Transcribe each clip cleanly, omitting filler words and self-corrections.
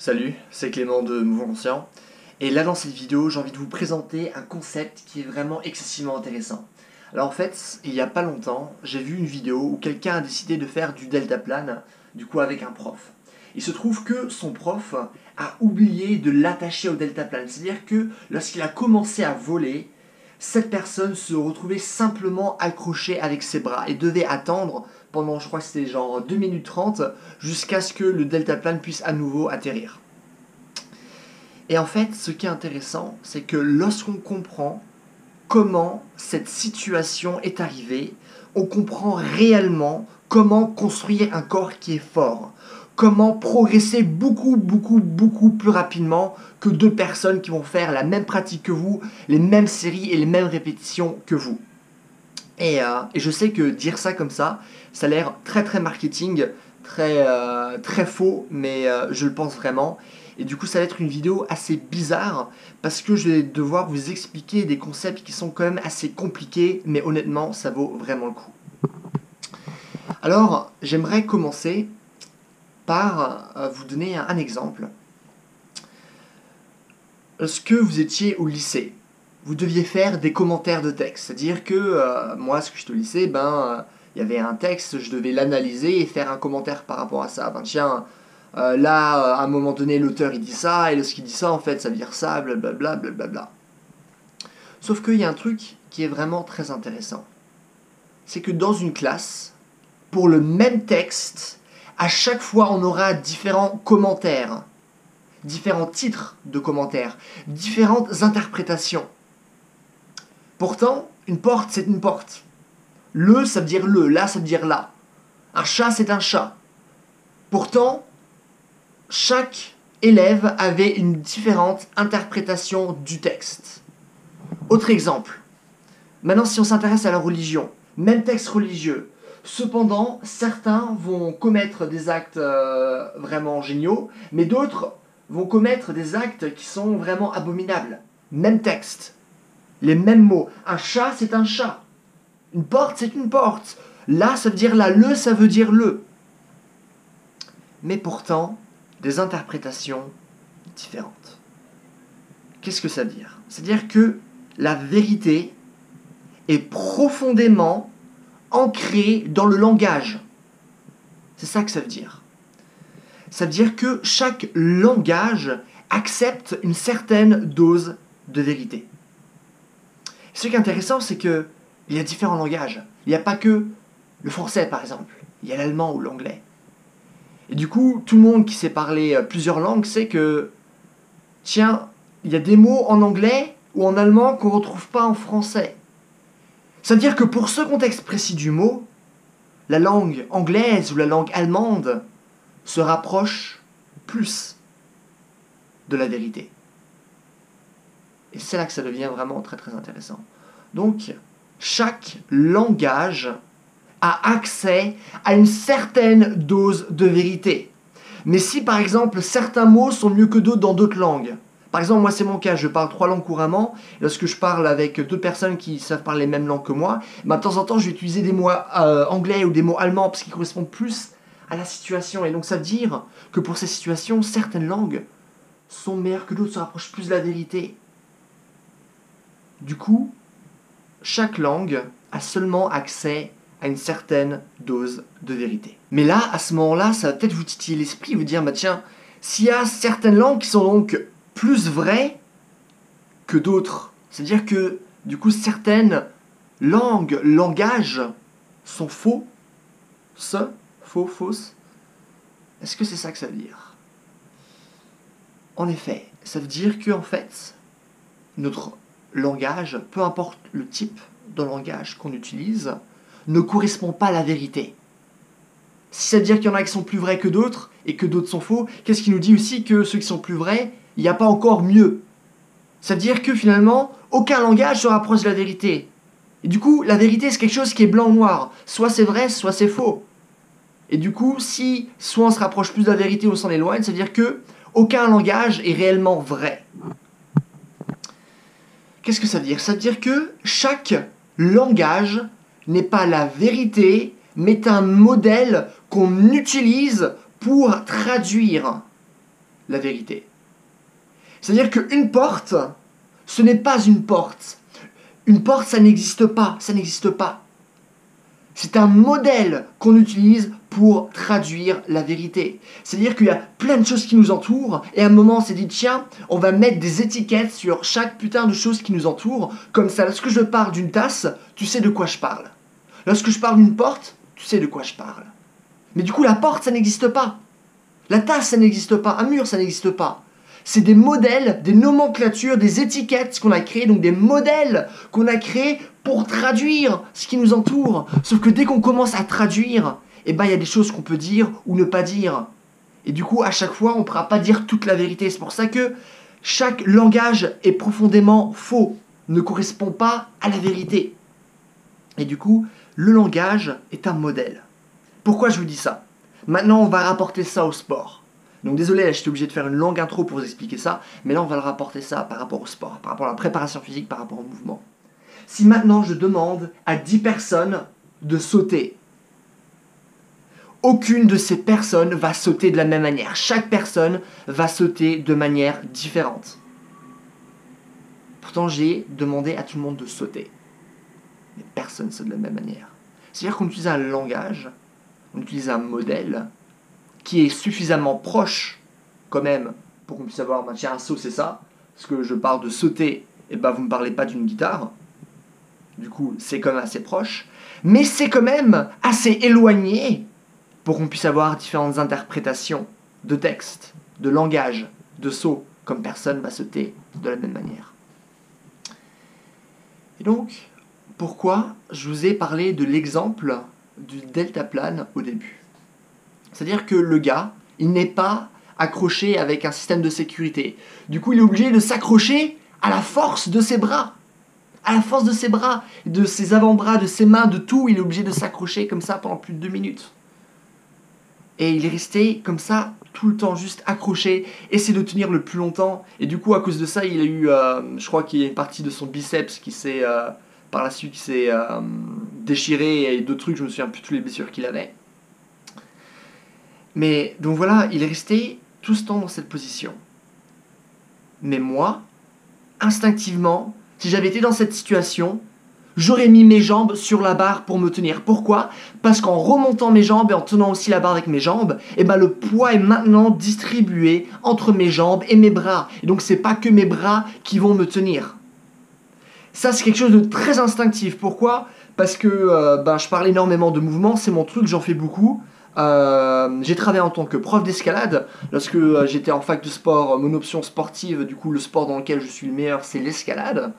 Salut, c'est Clément de Mouvement Conscient. Et là dans cette vidéo, j'ai envie de vous présenter un concept qui est vraiment excessivement intéressant. Alors en fait, il n'y a pas longtemps, j'ai vu une vidéo où quelqu'un a décidé de faire du deltaplane, du coup avec un prof. Il se trouve que son prof a oublié de l'attacher au deltaplane. C'est-à-dire que lorsqu'il a commencé à voler, cette personne se retrouvait simplement accrochée avec ses bras et devait attendre pendant, je crois que c'était genre 2 minutes 30, jusqu'à ce que le deltaplane puisse à nouveau atterrir. Et en fait, ce qui est intéressant, c'est que lorsqu'on comprend comment cette situation est arrivée, on comprend réellement comment construire un corps qui est fort, comment progresser beaucoup plus rapidement que deux personnes qui vont faire la même pratique que vous, les mêmes séries et les mêmes répétitions que vous. Et je sais que dire ça comme ça a l'air très marketing, très faux, mais je le pense vraiment. Et du coup, ça va être une vidéo assez bizarre parce que je vais devoir vous expliquer des concepts qui sont quand même assez compliqués, mais honnêtement, ça vaut vraiment le coup. Alors, j'aimerais commencer par vous donner un exemple. Lorsque vous étiez au lycée, vous deviez faire des commentaires de texte. C'est-à-dire que moi, ce que j'étais au lycée, il y avait un texte, je devais l'analyser et faire un commentaire par rapport à ça. Tiens, là, à un moment donné, l'auteur il dit ça, et lorsqu'il dit ça, en fait, ça veut dire ça, blablabla. Sauf qu'il y a un truc qui est vraiment très intéressant. C'est que dans une classe, pour le même texte, à chaque fois, on aura différents commentaires, différents titres de commentaires, différentes interprétations. Pourtant, une porte, c'est une porte. Le, ça veut dire le, là, ça veut dire là. Un chat, c'est un chat. Pourtant, chaque élève avait une différente interprétation du texte. Autre exemple. Maintenant, si on s'intéresse à la religion, même texte religieux. Cependant, certains vont commettre des actes vraiment géniaux, mais d'autres vont commettre des actes qui sont vraiment abominables. Même texte. Les mêmes mots. Un chat, c'est un chat. Une porte, c'est une porte. Là, ça veut dire là. Le, ça veut dire le. Mais pourtant, des interprétations différentes. Qu'est-ce que ça veut dire? C'est-à-dire que la vérité est profondément ancrée dans le langage. C'est ça que ça veut dire. Ça veut dire que chaque langage accepte une certaine dose de vérité. Ce qui est intéressant, c'est qu'il y a différents langages. Il n'y a pas que le français, par exemple. Il y a l'allemand ou l'anglais. Et du coup, tout le monde qui sait parler plusieurs langues sait que, tiens, il y a des mots en anglais ou en allemand qu'on ne retrouve pas en français. C'est-à-dire que pour ce contexte précis du mot, la langue anglaise ou la langue allemande se rapproche plus de la vérité. Et c'est là que ça devient vraiment très intéressant. Donc, chaque langage a accès à une certaine dose de vérité. Mais si par exemple certains mots sont mieux que d'autres dans d'autres langues, par exemple moi c'est mon cas, je parle 3 langues couramment, lorsque je parle avec 2 personnes qui savent parler les mêmes langues que moi, de temps en temps je vais utiliser des mots anglais ou des mots allemands parce qu'ils correspondent plus à la situation. Et donc ça veut dire que pour ces situations, certaines langues sont meilleures que d'autres, se rapprochent plus de la vérité. Du coup, chaque langue a seulement accès à une certaine dose de vérité. Mais là, à ce moment-là, ça va peut-être vous titiller l'esprit, vous dire, tiens, s'il y a certaines langues qui sont donc plus vraies que d'autres, c'est-à-dire que, du coup, certaines langages sont faux, fausses, est-ce que c'est ça que ça veut dire? En effet, ça veut dire que, en fait, notre langage, peu importe le type de langage qu'on utilise, ne correspond pas à la vérité. Si ça veut dire qu'il y en a qui sont plus vrais que d'autres et que d'autres sont faux, qu'est-ce qui nous dit aussi que ceux qui sont plus vrais, il n'y a pas encore mieux? Ça veut dire que finalement, aucun langage se rapproche de la vérité. Et du coup, la vérité c'est quelque chose qui est blanc ou noir. Soit c'est vrai, soit c'est faux. Et du coup, si soit on se rapproche plus de la vérité ou on s'en éloigne, ça veut dire que aucun langage est réellement vrai. Qu'est-ce que ça veut dire? Ça veut dire que chaque langage n'est pas la vérité, mais un modèle qu'on utilise pour traduire la vérité. C'est-à-dire qu'une porte, ce n'est pas une porte. Une porte, ça n'existe pas, ça n'existe pas. C'est un modèle qu'on utilise pour traduire la vérité. C'est-à-dire qu'il y a plein de choses qui nous entourent, et à un moment on s'est dit, tiens, on va mettre des étiquettes sur chaque putain de choses qui nous entourent, comme ça, lorsque je parle d'une tasse, tu sais de quoi je parle. Lorsque je parle d'une porte, tu sais de quoi je parle. Mais du coup, la porte, ça n'existe pas. La tasse, ça n'existe pas. Un mur, ça n'existe pas. C'est des modèles, des nomenclatures, des étiquettes qu'on a créées, donc des modèles qu'on a créés pour traduire ce qui nous entoure. Sauf que dès qu'on commence à traduire, eh ben, il y a des choses qu'on peut dire ou ne pas dire. Et du coup, à chaque fois, on ne pourra pas dire toute la vérité. C'est pour ça que chaque langage est profondément faux, ne correspond pas à la vérité. Et du coup, le langage est un modèle. Pourquoi je vous dis ça? Maintenant, on va rapporter ça au sport. Donc désolé, là, j'étais obligé de faire une longue intro pour vous expliquer ça, mais là on va le rapporter ça par rapport au sport, par rapport à la préparation physique, par rapport au mouvement. Si maintenant je demande à 10 personnes de sauter, aucune de ces personnes va sauter de la même manière. Chaque personne va sauter de manière différente. Pourtant j'ai demandé à tout le monde de sauter. Mais personne ne saute de la même manière. C'est-à-dire qu'on utilise un langage, on utilise un modèle, qui est suffisamment proche, quand même, pour qu'on puisse savoir, bah, tiens, un saut, c'est ça. Parce que je parle de sauter, et bah, vous ne me parlez pas d'une guitare. Du coup, c'est quand même assez proche. Mais c'est quand même assez éloigné pour qu'on puisse avoir différentes interprétations de texte, de langage, de saut, comme personne va sauter de la même manière. Et donc, pourquoi je vous ai parlé de l'exemple du deltaplane au début? C'est-à-dire que le gars, il n'est pas accroché avec un système de sécurité. Du coup, il est obligé de s'accrocher à la force de ses bras. À la force de ses bras, de ses avant-bras, de ses mains, de tout. Il est obligé de s'accrocher comme ça pendant plus de 2 minutes. Et il est resté comme ça tout le temps, juste accroché, essayer de tenir le plus longtemps. Et du coup, à cause de ça, il a eu, je crois qu'il y a une partie de son biceps qui s'est, par la suite, qui s'est déchiré, et d'autres trucs, je me souviens plus de toutes les blessures qu'il avait. Mais donc voilà, il est resté tout ce temps dans cette position. Mais moi, instinctivement, si j'avais été dans cette situation, j'aurais mis mes jambes sur la barre pour me tenir. Pourquoi? Parce qu'en remontant mes jambes et en tenant aussi la barre avec mes jambes, eh ben le poids est maintenant distribué entre mes jambes et mes bras. Et donc c'est pas que mes bras qui vont me tenir. Ça, c'est quelque chose de très instinctif. Pourquoi? Parce que je parle énormément de mouvements, c'est mon truc, j'en fais beaucoup. J'ai travaillé en tant que prof d'escalade lorsque j'étais en fac de sport, mon option sportive, du coup le sport dans lequel je suis le meilleur, c'est l'escalade.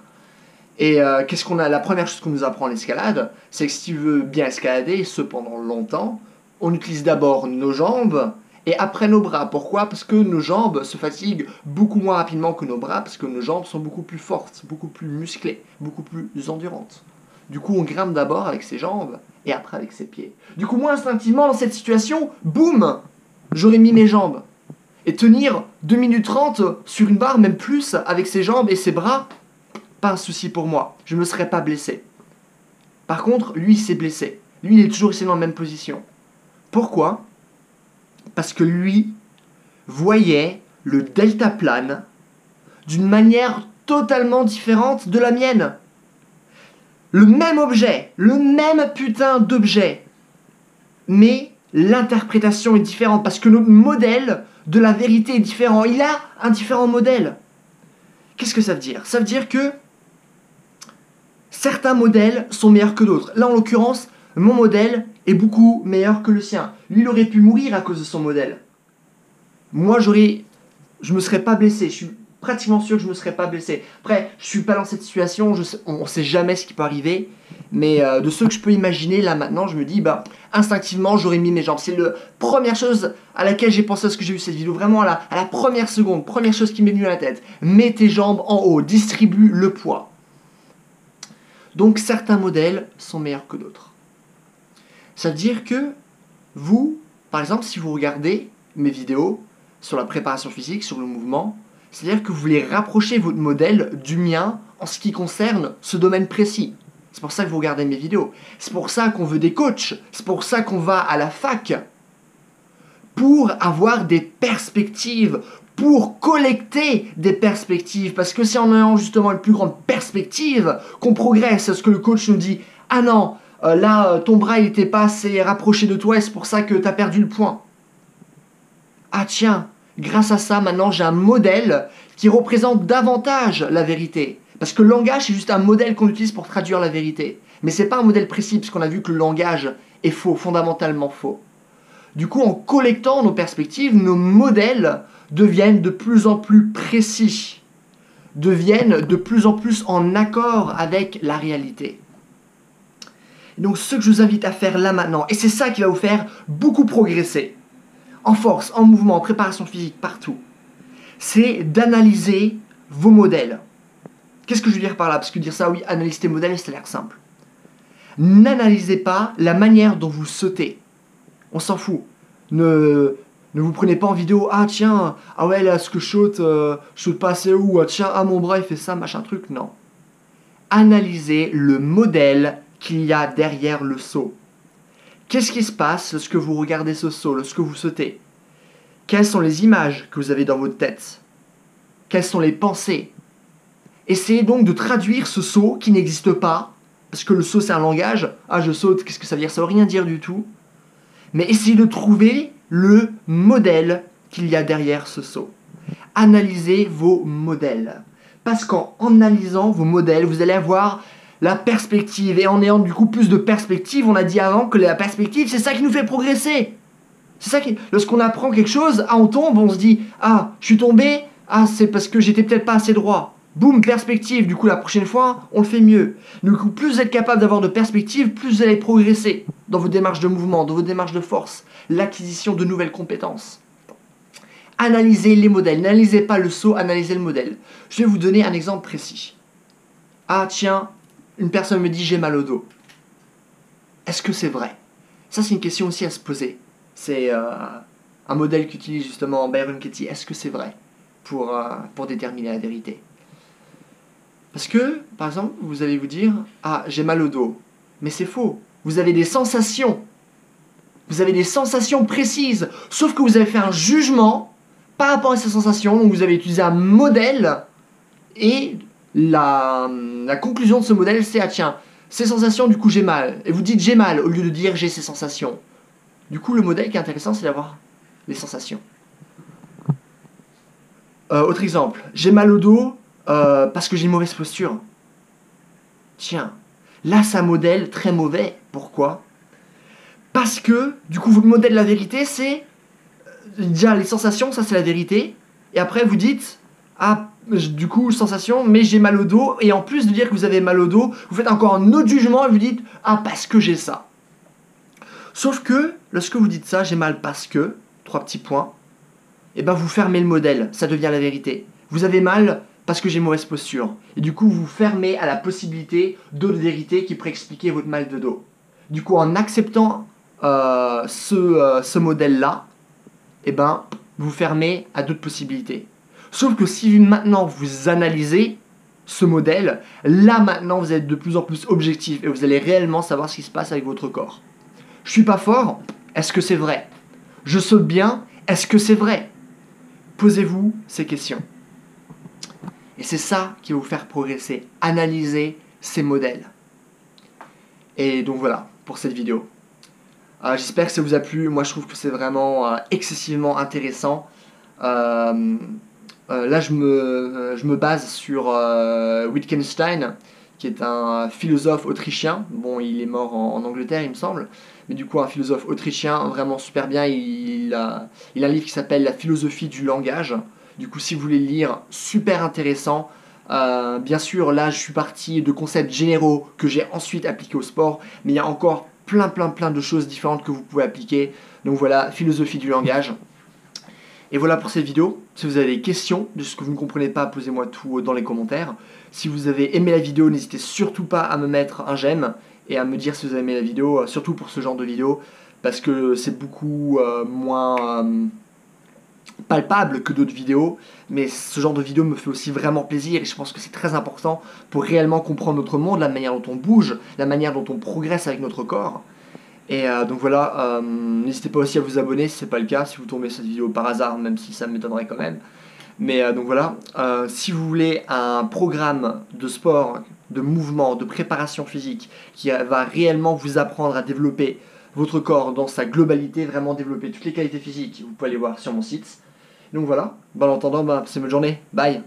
Et qu'est-ce qu'on a? La première chose qu'on nous apprend en escalade, c'est que si tu veux bien escalader, ce pendant longtemps, on utilise d'abord nos jambes et après nos bras. Pourquoi? Parce que nos jambes se fatiguent beaucoup moins rapidement que nos bras, parce que nos jambes sont beaucoup plus fortes, beaucoup plus musclées, beaucoup plus endurantes. Du coup, on grimpe d'abord avec ses jambes et après avec ses pieds. Du coup, moi, instinctivement, dans cette situation, boum, j'aurais mis mes jambes. Et tenir 2 minutes 30 sur une barre, même plus, avec ses jambes et ses bras, pas un souci pour moi. Je ne me serais pas blessé. Par contre, lui, il s'est blessé. Lui, il est toujours resté dans la même position. Pourquoi? Parce que lui voyait le deltaplane d'une manière totalement différente de la mienne. Le même objet, le même putain d'objet, mais l'interprétation est différente parce que notre modèle de la vérité est différent. Il a un différent modèle. Qu'est-ce que ça veut dire? Ça veut dire que certains modèles sont meilleurs que d'autres. Là, en l'occurrence, mon modèle est beaucoup meilleur que le sien. Lui, il aurait pu mourir à cause de son modèle. Moi, je me serais pas blessé. Je suis pratiquement sûr que je ne me serais pas blessé. Après, je suis pas dans cette situation, on ne sait jamais ce qui peut arriver, mais de ce que je peux imaginer, là maintenant, je me dis, instinctivement, j'aurais mis mes jambes. C'est la première chose à laquelle j'ai pensé lorsque j'ai vu cette vidéo, vraiment à la première seconde, première chose qui m'est venue à la tête. Mets tes jambes en haut, distribue le poids. Donc certains modèles sont meilleurs que d'autres. Ça veut dire que vous, par exemple, si vous regardez mes vidéos sur la préparation physique, sur le mouvement, c'est-à-dire que vous voulez rapprocher votre modèle du mien en ce qui concerne ce domaine précis. C'est pour ça que vous regardez mes vidéos. C'est pour ça qu'on veut des coachs. C'est pour ça qu'on va à la fac. Pour avoir des perspectives, pour collecter des perspectives. Parce que c'est en ayant justement une plus grande perspective qu'on progresse. Parce que le coach nous dit « Ah non, là, ton bras il n'était pas assez rapproché de toi et c'est pour ça que tu as perdu le point. » Ah tiens, grâce à ça, maintenant j'ai un modèle qui représente davantage la vérité. Parce que le langage, c'est juste un modèle qu'on utilise pour traduire la vérité. Mais ce n'est pas un modèle précis, parce qu'on a vu que le langage est faux, fondamentalement faux. Du coup, en collectant nos perspectives, nos modèles deviennent de plus en plus précis, deviennent de plus en plus en accord avec la réalité. Et donc, ce que je vous invite à faire là maintenant, et c'est ça qui va vous faire beaucoup progresser, en force, en mouvement, en préparation physique, partout, c'est d'analyser vos modèles. Qu'est-ce que je veux dire par là? Parce que dire ça, oui, analyse tes modèles, ça a l'air simple. N'analysez pas la manière dont vous sautez. On s'en fout. Ne vous prenez pas en vidéo. Ah tiens, ah ouais là ce que je saute pas assez haut. Ah tiens, ah mon bras il fait ça, machin truc. Non. Analysez le modèle qu'il y a derrière le saut. Qu'est-ce qui se passe lorsque vous regardez ce saut, lorsque vous sautez? Quelles sont les images que vous avez dans votre tête? Quelles sont les pensées? Essayez donc de traduire ce saut qui n'existe pas, parce que le saut c'est un langage. Ah je saute, qu'est-ce que ça veut dire? Ça veut rien dire du tout. Mais essayez de trouver le modèle qu'il y a derrière ce saut. Analysez vos modèles. Parce qu'en analysant vos modèles, vous allez avoir la perspective. Et en ayant du coup plus de perspective, on a dit avant que la perspective, c'est ça qui nous fait progresser. C'est ça qui... Lorsqu'on apprend quelque chose, on tombe, on se dit « Ah, je suis tombé, ah, c'est parce que j'étais peut-être pas assez droit. » Boum, perspective. Du coup, la prochaine fois, on le fait mieux. Du coup, plus vous êtes capable d'avoir de perspective, plus vous allez progresser dans vos démarches de mouvement, dans vos démarches de force, l'acquisition de nouvelles compétences. Analysez les modèles. N'analysez pas le saut, analysez le modèle. Je vais vous donner un exemple précis. Ah, tiens, une personne me dit « J'ai mal au dos. » Est-ce que c'est vrai? Ça, c'est une question aussi à se poser. C'est un modèle qu'utilise justement Byron Katie. Est-ce que c'est vrai pour déterminer la vérité? Parce que, par exemple, vous allez vous dire « Ah, j'ai mal au dos. » Mais c'est faux. Vous avez des sensations. Vous avez des sensations précises. Sauf que vous avez fait un jugement par rapport à ces sensations. Donc vous avez utilisé un modèle. Et la conclusion de ce modèle, c'est « Ah tiens, ces sensations, du coup j'ai mal. » Et vous dites « J'ai mal » au lieu de dire « J'ai ces sensations. » Du coup, le modèle qui est intéressant, c'est d'avoir les sensations. Autre exemple. J'ai mal au dos. Parce que j'ai une mauvaise posture. Tiens, là c'est un modèle très mauvais. Pourquoi? Parce que, du coup, votre modèle de la vérité, c'est déjà les sensations, ça c'est la vérité. Et après vous dites, ah, du coup, sensation, mais j'ai mal au dos. Et en plus de dire que vous avez mal au dos, vous faites encore un autre jugement et vous dites, ah, parce que j'ai ça. Sauf que, lorsque vous dites ça, j'ai mal parce que, 3 petits points, et ben vous fermez le modèle, ça devient la vérité. Vous avez mal parce que j'ai mauvaise posture. Et du coup, vous fermez à la possibilité d'autres vérités qui pourraient expliquer votre mal de dos. Du coup, en acceptant ce modèle-là, eh ben, vous fermez à d'autres possibilités. Sauf que si maintenant vous analysez ce modèle, là maintenant vous êtes de plus en plus objectif et vous allez réellement savoir ce qui se passe avec votre corps. Je suis pas fort, est-ce que c'est vrai? Je saute bien, est-ce que c'est vrai? Posez-vous ces questions. Et c'est ça qui va vous faire progresser. Analyser ces modèles. Et donc voilà, pour cette vidéo. J'espère que ça vous a plu. Moi, je trouve que c'est vraiment excessivement intéressant. Là, je me base sur Wittgenstein, qui est un philosophe autrichien. Bon, il est mort en Angleterre, il me semble. Mais du coup, un philosophe autrichien, vraiment super bien. Il a un livre qui s'appelle La philosophie du langage. Du coup, si vous voulez le lire, super intéressant. Bien sûr, là, je suis parti de concepts généraux que j'ai ensuite appliqués au sport. Mais il y a encore plein de choses différentes que vous pouvez appliquer. Donc voilà, philosophie du langage. Et voilà pour cette vidéo. Si vous avez des questions de ce que vous ne comprenez pas, posez-moi tout dans les commentaires. Si vous avez aimé la vidéo, n'hésitez surtout pas à me mettre un j'aime et à me dire si vous avez aimé la vidéo, surtout pour ce genre de vidéo, parce que c'est beaucoup moins palpable que d'autres vidéos, mais ce genre de vidéo me fait aussi vraiment plaisir et je pense que c'est très important pour réellement comprendre notre monde, la manière dont on bouge, la manière dont on progresse avec notre corps. Et donc voilà, n'hésitez pas aussi à vous abonner si ce n'est pas le cas, si vous tombez sur cette vidéo par hasard, même si ça m'étonnerait quand même. Mais donc voilà, si vous voulez un programme de sport, de mouvement, de préparation physique qui va réellement vous apprendre à développer votre corps dans sa globalité, vraiment développer toutes les qualités physiques, vous pouvez aller voir sur mon site. Donc voilà, en attendant, passez une bonne journée, bye.